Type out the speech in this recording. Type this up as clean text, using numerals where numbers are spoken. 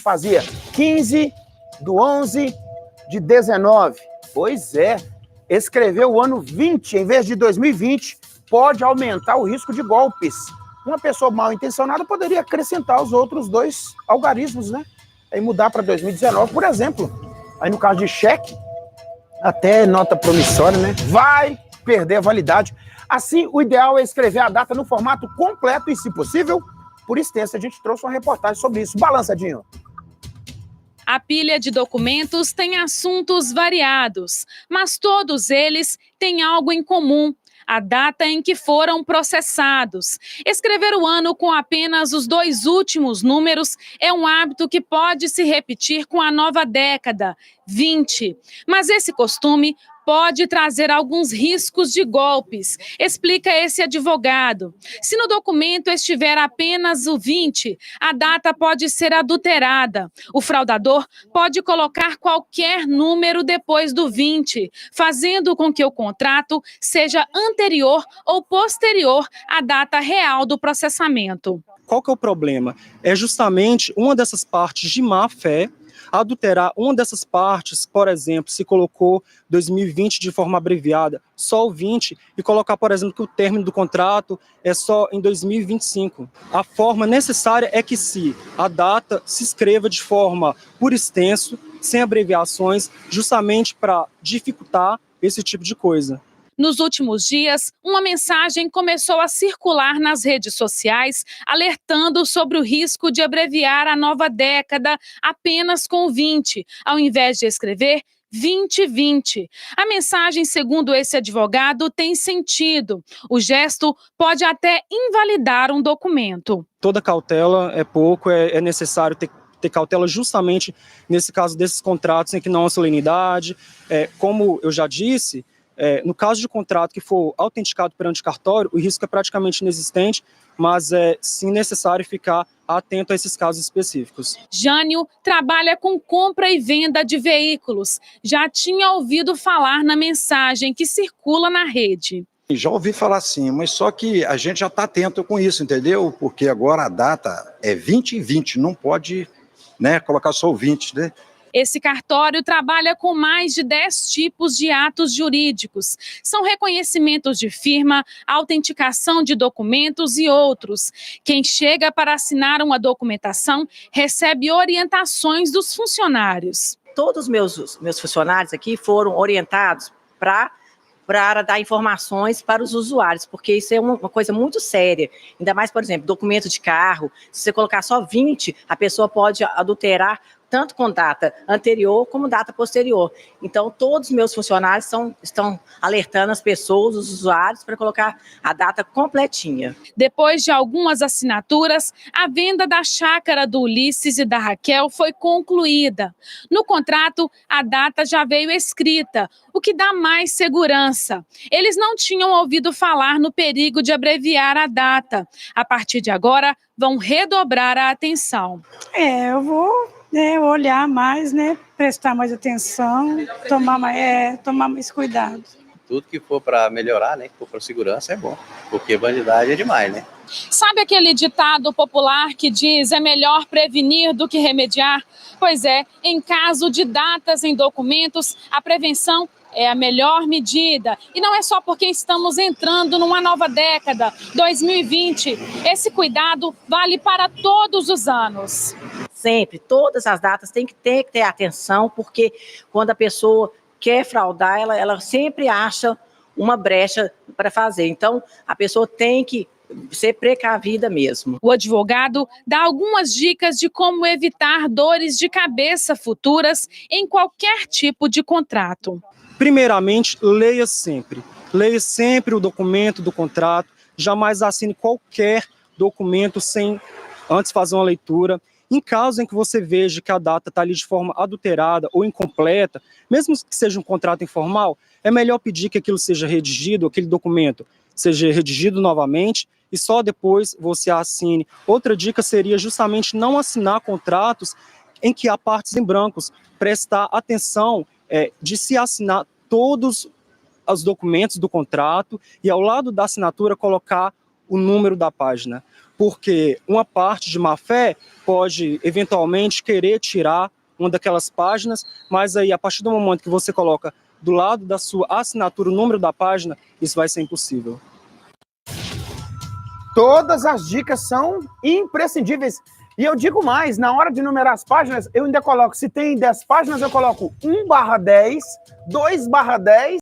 fazia 15/11/19. Pois é, escreveu o ano 20 em vez de 2020 pode aumentar o risco de golpes. Uma pessoa mal intencionada poderia acrescentar os outros 2 algarismos, né? Aí mudar para 2019, por exemplo. Aí no caso de cheque, até nota promissória, né? Vai perder a validade. Assim, o ideal é escrever a data no formato completo e, se possível, por extenso. A gente trouxe uma reportagem sobre isso. Balança, Dinho. A pilha de documentos tem assuntos variados, mas todos eles têm algo em comum: a data em que foram processados. Escrever o ano com apenas os 2 últimos números é um hábito que pode se repetir com a nova década, 20. Mas esse costume pode trazer alguns riscos de golpes, explica esse advogado. Se no documento estiver apenas o 20, a data pode ser adulterada. O fraudador pode colocar qualquer número depois do 20, fazendo com que o contrato seja anterior ou posterior à data real do processamento. Qual que é o problema? É justamente uma dessas partes de má-fé adulterar uma dessas partes. Por exemplo, se colocou 2020 de forma abreviada, só o 20, e colocar, por exemplo, que o término do contrato é só em 2025. A forma necessária é que a data se escreva de forma por extenso, sem abreviações, justamente para dificultar esse tipo de coisa. Nos últimos dias, uma mensagem começou a circular nas redes sociais, alertando sobre o risco de abreviar a nova década apenas com 20, ao invés de escrever 2020. A mensagem, segundo esse advogado, tem sentido. O gesto pode até invalidar um documento. Toda cautela é pouco, é necessário ter cautela justamente nesse caso desses contratos em que não há solenidade. Como eu já disse, no caso de contrato que for autenticado perante cartório, o risco é praticamente inexistente, mas é sim necessário ficar atento a esses casos específicos. Jânio trabalha com compra e venda de veículos. Já tinha ouvido falar na mensagem que circula na rede. Já ouvi falar sim, mas só que a gente já está atento com isso, entendeu? Porque agora a data é 20/20, não pode, colocar só o 20, né? Esse cartório trabalha com mais de 10 tipos de atos jurídicos. São reconhecimentos de firma, autenticação de documentos e outros. Quem chega para assinar uma documentação recebe orientações dos funcionários. Todos os meus funcionários aqui foram orientados para dar informações para os usuários, porque isso é uma coisa muito séria. Ainda mais, por exemplo, documento de carro, se você colocar só 20, a pessoa pode adulterar tanto com data anterior como data posterior. Então, todos os meus funcionários estão alertando as pessoas, os usuários, para colocar a data completinha. Depois de algumas assinaturas, a venda da chácara do Ulisses e da Raquel foi concluída. No contrato, a data já veio escrita, o que dá mais segurança. Eles não tinham ouvido falar no perigo de abreviar a data. A partir de agora, vão redobrar a atenção. Eu vou olhar mais, prestar mais atenção, tomar mais cuidado. Tudo que for para melhorar, que for para segurança é bom, porque bandidagem é demais, né? Sabe aquele ditado popular que diz: é melhor prevenir do que remediar? Pois é, em caso de datas em documentos, a prevenção é a melhor medida. E não é só porque estamos entrando numa nova década, 2020. Esse cuidado vale para todos os anos. Sempre, todas as datas tem que ter atenção, porque quando a pessoa quer fraudar, ela sempre acha uma brecha para fazer. Então, a pessoa tem que ser precavida mesmo. O advogado dá algumas dicas de como evitar dores de cabeça futuras em qualquer tipo de contrato. Primeiramente, leia sempre o documento do contrato, jamais assine qualquer documento sem antes fazer uma leitura. Em caso em que você veja que a data está ali de forma adulterada ou incompleta, mesmo que seja um contrato informal, é melhor pedir que aquilo seja redigido, aquele documento seja redigido novamente e só depois você assine. Outra dica seria justamente não assinar contratos em que há partes em brancos, prestar atenção de se assinar todos os documentos do contrato e ao lado da assinatura colocar o número da página, porque uma parte de má fé pode eventualmente querer tirar uma daquelas páginas, mas aí a partir do momento que você coloca do lado da sua assinatura o número da página, isso vai ser impossível. Todas as dicas são imprescindíveis. E eu digo mais, na hora de numerar as páginas, eu ainda coloco, se tem 10 páginas, eu coloco 1/10, 2/10,